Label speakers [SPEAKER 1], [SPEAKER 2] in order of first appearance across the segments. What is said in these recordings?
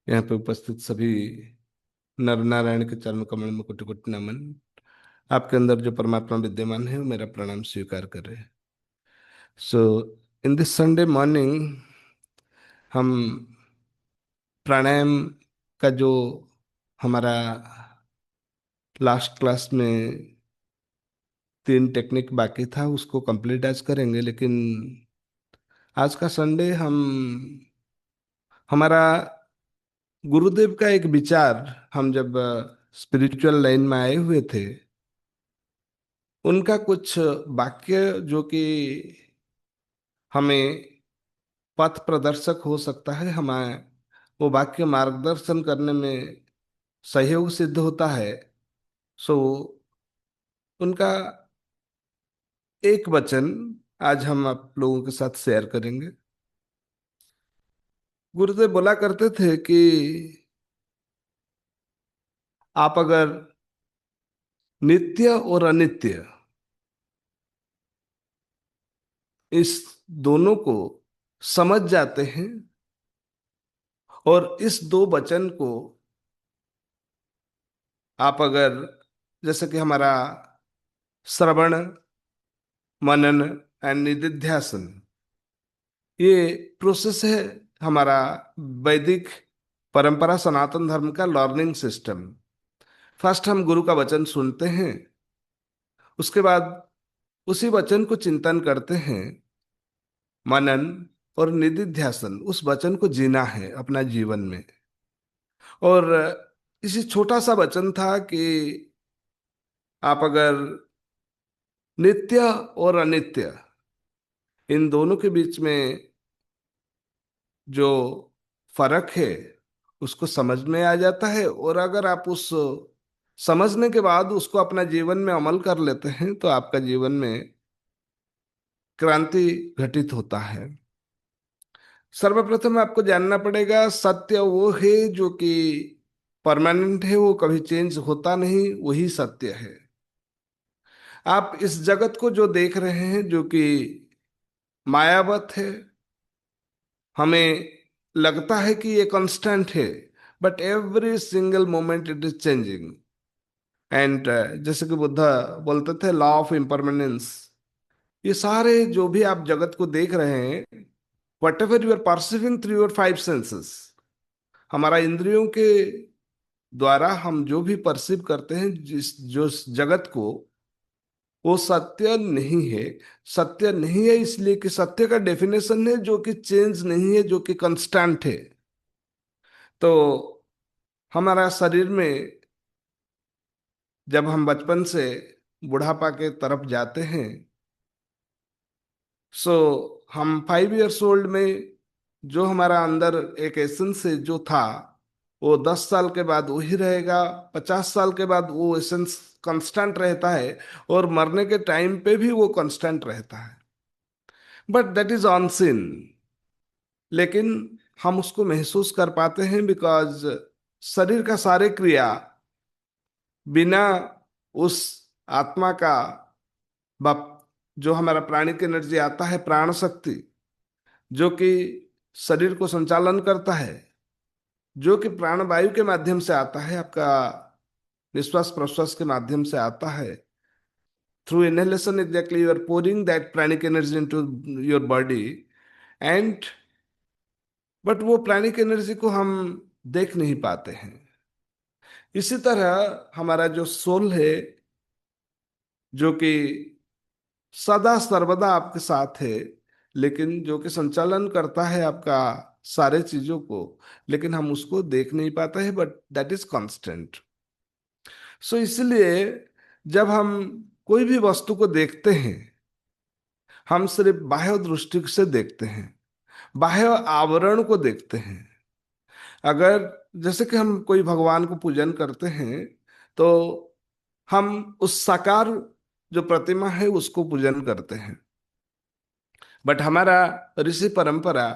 [SPEAKER 1] यहाँ पे उपस्थित सभी नर नारायण के चरण कमल में कोटि कोटि नमन। आपके अंदर जो परमात्मा विद्यमान है वो मेरा प्रणाम स्वीकार करे। सो इन दिस संडे मॉर्निंग हम प्राणायाम का जो हमारा लास्ट क्लास में 3 टेक्निक बाकी था उसको कंप्लीट आज करेंगे, लेकिन आज का संडे हम हमारा गुरुदेव का एक विचार, हम जब स्पिरिचुअल लाइन में आए हुए थे, उनका कुछ वाक्य जो कि हमें पथ प्रदर्शक हो सकता है, हमें वो वाक्य मार्गदर्शन करने में सहयोग सिद्ध होता है। सो उनका एक वचन आज हम आप लोगों के साथ शेयर करेंगे। गुरुदेव बोला करते थे कि आप अगर नित्य और अनित्य इस दोनों को समझ जाते हैं और इस दो वचन को आप अगर, जैसे कि हमारा श्रवण, मनन एंड निदिध्यासन, ये प्रोसेस है हमारा वैदिक परंपरा सनातन धर्म का लर्निंग सिस्टम। फर्स्ट हम गुरु का वचन सुनते हैं, उसके बाद उसी वचन को चिंतन करते हैं, मनन और निदिध्यासन, उस वचन को जीना है अपना जीवन में। और इसी छोटा सा वचन था कि आप अगर नित्य और अनित्य इन दोनों के बीच में जो फर्क है उसको समझ में आ जाता है, और अगर आप उस समझने के बाद उसको अपना जीवन में अमल कर लेते हैं तो आपका जीवन में क्रांति घटित होता है। सर्वप्रथम आपको जानना पड़ेगा, सत्य वो है जो कि परमानेंट है, वो कभी चेंज होता नहीं, वही सत्य है। आप इस जगत को जो देख रहे हैं जो कि मायावत है, हमें लगता है कि ये कांस्टेंट है, but every single moment it is changing. And जैसे कि बुद्ध बोलते थे, लॉ ऑफ इम्परमानेंस। ये सारे जो भी आप जगत को देख रहे हैं, whatever you are perceiving through your 5 senses, हमारा इंद्रियों के द्वारा हम जो भी परसीव करते हैं जिस जो इस जगत को, वो सत्य नहीं है। सत्य नहीं है इसलिए कि सत्य का डेफिनेशन है जो कि चेंज नहीं है, जो कि कांस्टेंट है। तो हमारा शरीर में जब हम बचपन से बुढ़ापा के तरफ जाते हैं, सो हम 5 इयर्स ओल्ड में जो हमारा अंदर एक एसेंस है जो था, वो 10 साल के बाद वही रहेगा, 50 साल के बाद वो एसेंस कांस्टेंट रहता है, और मरने के टाइम पे भी वो कांस्टेंट रहता है। बट दैट इज अनसीन, लेकिन हम उसको महसूस कर पाते हैं बिकॉज शरीर का सारे क्रिया बिना उस आत्मा का बप जो हमारा प्राणिक एनर्जी आता है, प्राण शक्ति, जो कि शरीर को संचालन करता है, जो कि प्राण वायु के माध्यम से आता है, आपका निश्वास प्रश्वास के माध्यम से आता है। Through inhalation exactly you are pouring that pranic energy into your body. And but वो प्राणिक एनर्जी को हम देख नहीं पाते हैं। इसी तरह हमारा जो सोल है, जो कि सदा सर्वदा आपके साथ है, लेकिन जो कि संचालन करता है आपका सारे चीजों को, लेकिन हम उसको देख नहीं पाते हैं, बट दैट इज कांस्टेंट। सो इसलिए जब हम कोई भी वस्तु को देखते हैं, हम सिर्फ बाह्य दृष्टि से देखते हैं, बाह्य आवरण को देखते हैं। अगर जैसे कि हम कोई भगवान को पूजन करते हैं, तो हम उस साकार जो प्रतिमा है उसको पूजन करते हैं। बट हमारा ऋषि परंपरा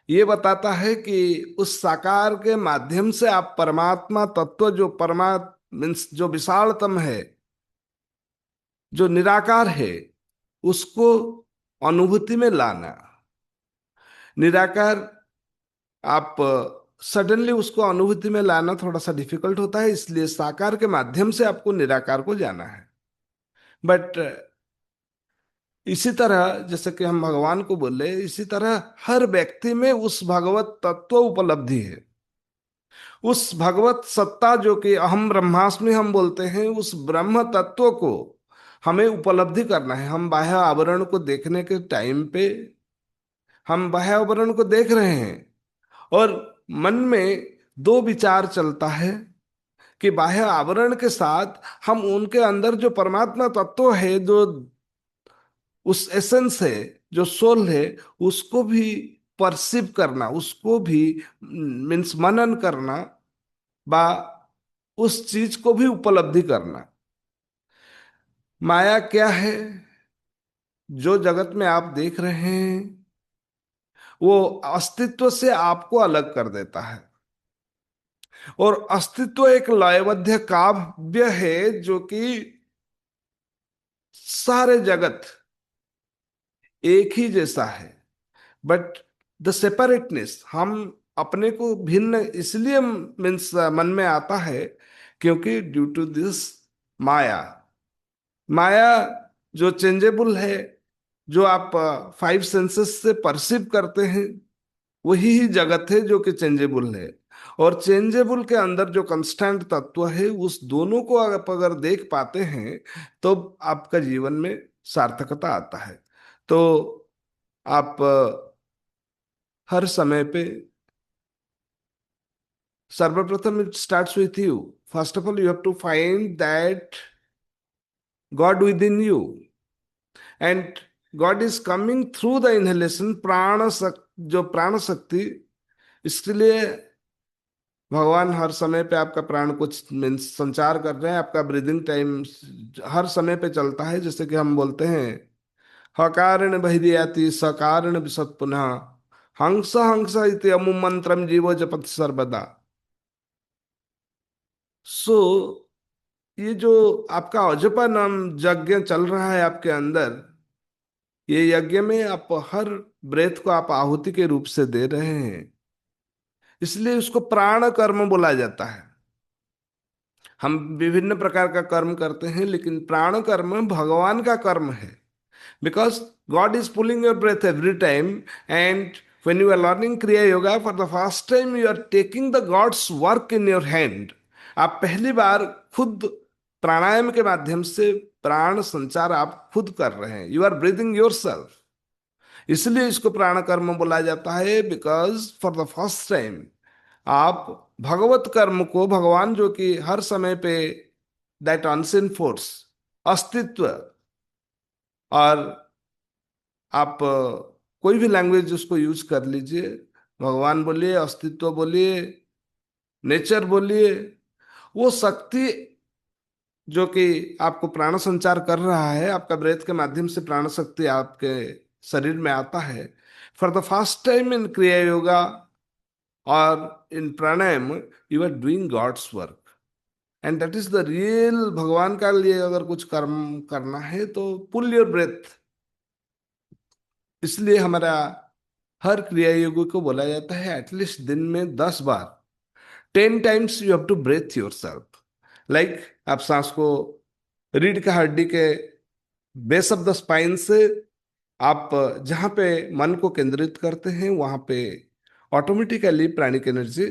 [SPEAKER 1] ये बताता है कि उस साकार के माध्यम से आप परमात्मा तत्व, जो मीन्स जो विशालतम है, जो निराकार है, उसको अनुभूति में लाना। निराकार आप सडनली उसको अनुभूति में लाना थोड़ा सा डिफिकल्ट होता है, इसलिए साकार के माध्यम से आपको निराकार को जाना है। बट इसी तरह जैसे कि हम भगवान को बोले, इसी तरह हर व्यक्ति में उस भगवत तत्व उपलब्धि है। उस भगवत सत्ता जो कि अहम ब्रह्मास्मि हम बोलते हैं, उस ब्रह्म तत्व को हमें उपलब्धि करना है। हम बाह्य आवरण को देखने के टाइम पे हम बाह्य आवरण को देख रहे हैं, और मन में दो विचार चलता है कि बाह्य आवरण के साथ हम उनके अंदर जो परमात्मा तत्व है, जो उस एसेंस है, जो सोल है, उसको भी परसीव करना, उसको भी मीन्स मनन करना, बा उस चीज को भी उपलब्धि करना। माया क्या है? जो जगत में आप देख रहे हैं वो अस्तित्व से आपको अलग कर देता है। और अस्तित्व एक लयबद्ध काव्य है जो कि सारे जगत एक ही जैसा है। बट द सेपरेटनेस, हम अपने को भिन्न इसलिए मीन्स मन में आता है क्योंकि ड्यू टू दिस माया। माया जो चेंजेबल है, जो आप फाइव सेंसेस से परसीव करते हैं, वही ही जगत है जो कि चेंजेबल है। और चेंजेबल के अंदर जो कंस्टेंट तत्व है, उस दोनों को आप अगर देख पाते हैं तो आपका जीवन में सार्थकता आता है। तो आप हर समय पे, सर्वप्रथम it starts with you. First of all you have to find that god within you, and god is coming through the inhalation, जो प्राण शक्ति। इसके लिए भगवान हर समय पे आपका प्राण कुछ मीन्स संचार कर रहे हैं। आपका ब्रीदिंग टाइम हर समय पे चलता है, जैसे कि हम बोलते हैं हकारण बहिर्याति सकारण विसत पुनः, हंस हंस इति अमु मंत्रम जीवो जपति सर्वदा। सो ये जो आपका अजपा नाम यज्ञ चल रहा है आपके अंदर, ये यज्ञ में आप हर ब्रेथ को आप आहुति के रूप से दे रहे हैं, इसलिए उसको प्राण कर्म बोला जाता है। हम विभिन्न प्रकार का कर्म करते हैं, लेकिन प्राण कर्म भगवान का कर्म है। Because god is pulling your breath every time, and when you are learning kriya yoga for the first time, you are taking the god's work in your hand। आप पहली बार खुद प्राणायाम के माध्यम से प्राण संचार आप खुद कर रहे हैं। You are breathing yourself, इसलिए इसको प्राण कर्म बोला जाता है। Because for the first time आप भगवत कर्म को, भगवान जो कि हर समय पे दैट अनसीन फोर्स, अस्तित्व, और आप कोई भी लैंग्वेज उसको यूज कर लीजिए, भगवान बोलिए, अस्तित्व बोलिए, नेचर बोलिए, वो शक्ति जो कि आपको प्राण संचार कर रहा है, आपका ब्रेथ के माध्यम से प्राण शक्ति आपके शरीर में आता है। For the first time in kriya yoga और in pranayama, you are doing God's work, and that is the real. भगवान का लिए अगर कुछ कर्म करना है तो पुल योर ब्रेथ। इसलिए हमारा हर क्रिया योगी को बोला जाता है एटलीस्ट दिन में 10 बार, 10 times you have to breath yourself. Like आप सांस को रीढ़ का हड्डी के बेस ऑफ द स्पाइन से आप जहाँ पे मन को केंद्रित करते हैं, वहां पे ऑटोमेटिकली प्राणिक एनर्जी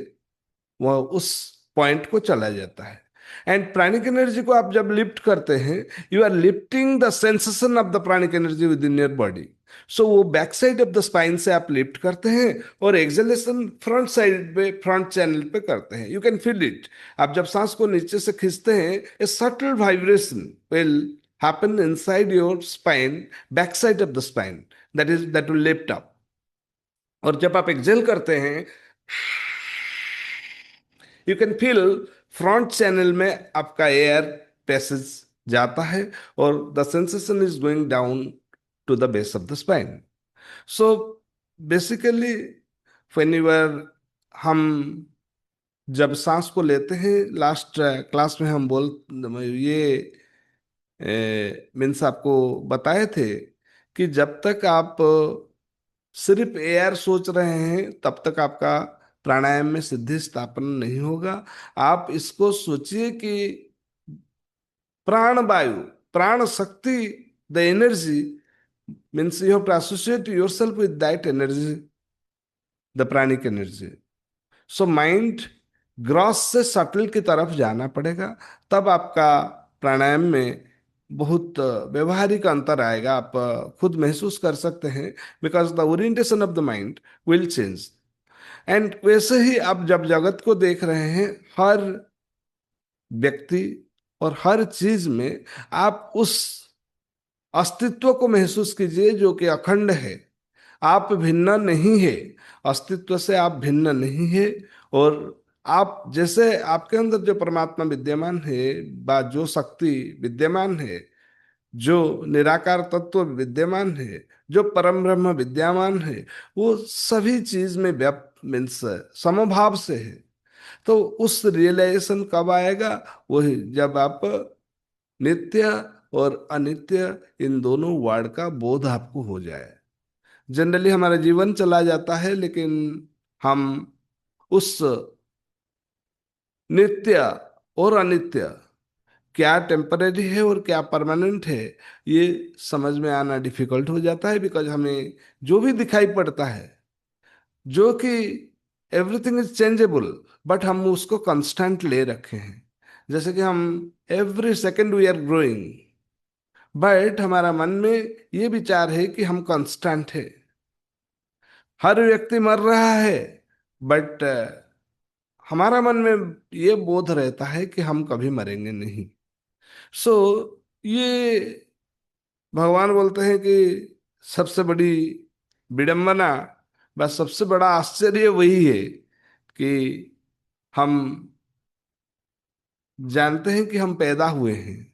[SPEAKER 1] वह उस पॉइंट को चला जाता है। एंड प्राणिक एनर्जी को आप जब लिफ्ट करते हैं, you are lifting the sensation of the pranic energy within your body. So वो back side of the spine से आप लिफ्ट करते हैं, और एक्सलेशन फ्रंट साइड पे, फ्रंट चैनल पे करते हैं। You can feel it. आप जब सांस को नीचे से खींचते हैं, a subtle vibration will happen inside your spine, back side of the spine, that will lift up। और जब आप एक्सेल करते हैं, you can feel front channel में आपका एयर पैसेज जाता है, और the sensation is going down to the base of the spine. So basically when you are, हम जब सांस को लेते हैं, लास्ट क्लास में हम बोल ये मीन्स आपको बताए थे कि जब तक आप सिर्फ एयर सोच रहे हैं, तब तक आपका प्राणायाम में सिद्धि स्थापन नहीं होगा। आप इसको सोचिए कि प्राण vayu, prana shakti, the energy means you have to associate yourself with that energy, the pranic energy. So mind gross से सटल की तरफ जाना पड़ेगा, तब आपका प्राणायाम में बहुत व्यवहारिक अंतर आएगा। आप खुद महसूस कर सकते हैं, because the orientation of the mind will change. And वैसे ही आप जब जगत को देख रहे हैं, हर व्यक्ति और हर चीज में आप उस अस्तित्व को महसूस कीजिए जो कि अखंड है। आप भिन्न नहीं है, अस्तित्व से आप भिन्न नहीं है। और आप जैसे आपके अंदर जो परमात्मा विद्यमान है, बा जो शक्ति विद्यमान है, जो निराकार तत्व विद्यमान है, जो परम ब्रह्म विद्यमान है, वो सभी चीज में व्याप्त मीन्स समभाव से है। तो उस रियलाइजेशन कब आएगा? वही जब आप नित्य और अनित्य इन दोनों वर्ड का बोध आपको हो जाए। जनरली हमारा जीवन चला जाता है, लेकिन हम उस नित्य और अनित्य, क्या टेम्परेरी है और क्या परमानेंट है, ये समझ में आना डिफिकल्ट हो जाता है। बिकॉज हमें जो भी दिखाई पड़ता है, जो कि एवरीथिंग इज चेंजेबल, बट हम उसको कांस्टेंट ले रखे हैं। जैसे कि हम every second we are growing, but हमारा मन में ये विचार है कि हम कांस्टेंट है। हर व्यक्ति मर रहा है, बट हमारा मन में ये बोध रहता है कि हम कभी मरेंगे नहीं। सो ये भगवान बोलते हैं कि सबसे बड़ी विडंबना, बस सबसे बड़ा आश्चर्य वही है कि हम जानते हैं कि हम पैदा हुए हैं।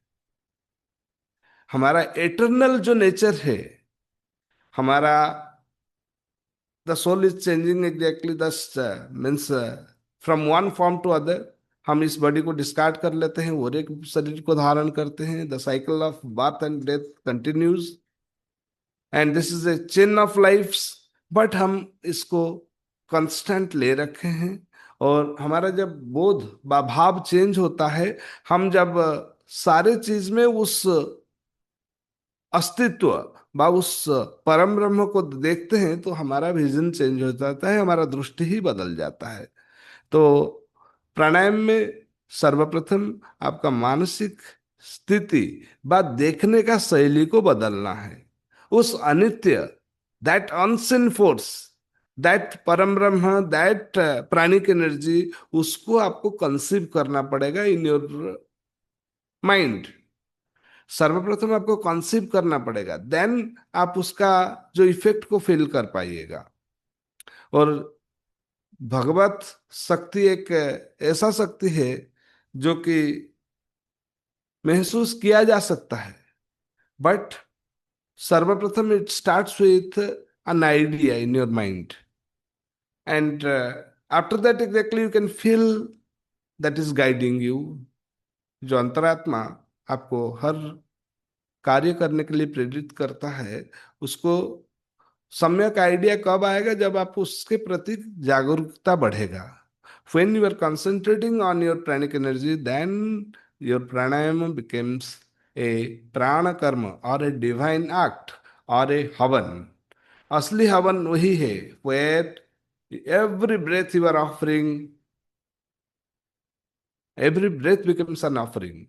[SPEAKER 1] हमारा एटर्नल जो नेचर है, हमारा the soul is changing exactly this means from one form to other. हम इस बॉडी को डिस्कार्ड कर लेते हैं और एक शरीर को धारण करते हैं। The cycle of birth and death continues, and this is a chain of lifes. बट हम इसको कांस्टेंट ले रखे हैं। और हमारा जब बोध बा भाव चेंज होता है, हम जब सारे चीज में उस अस्तित्व बा उस परम ब्रह्म को देखते हैं, तो हमारा विजन चेंज हो जाता है, हमारा दृष्टि ही बदल जाता है। तो प्राणायाम में सर्वप्रथम आपका मानसिक स्थिति बा देखने का शैली को बदलना है। उस अनित्य, दैट अनसीन फोर्स, दैट परम ब्रह्म, दैट प्राणिक एनर्जी, उसको आपको कंसीव करना पड़ेगा इन योर माइंड। सर्वप्रथम आपको कंसीव करना पड़ेगा, देन आप उसका जो इफेक्ट को फील कर पाइएगा। और भगवत शक्ति एक ऐसा शक्ति है जो कि महसूस किया जा सकता है, बट सर्वप्रथम it starts with an idea in your mind, and after that exactly you can feel that is guiding you। जो अंतरात्मा आपको हर कार्य करने के लिए प्रेरित करता है, उसको सम्यक आइडिया कब आएगा? जब आप उसके प्रति जागरूकता बढ़ेगा। when you are concentrating on your pranic energy, then your pranayama becomes a prana karma or a divine act or a havan। असली हवन वही है where every breath you are offering, every breath becomes an offering।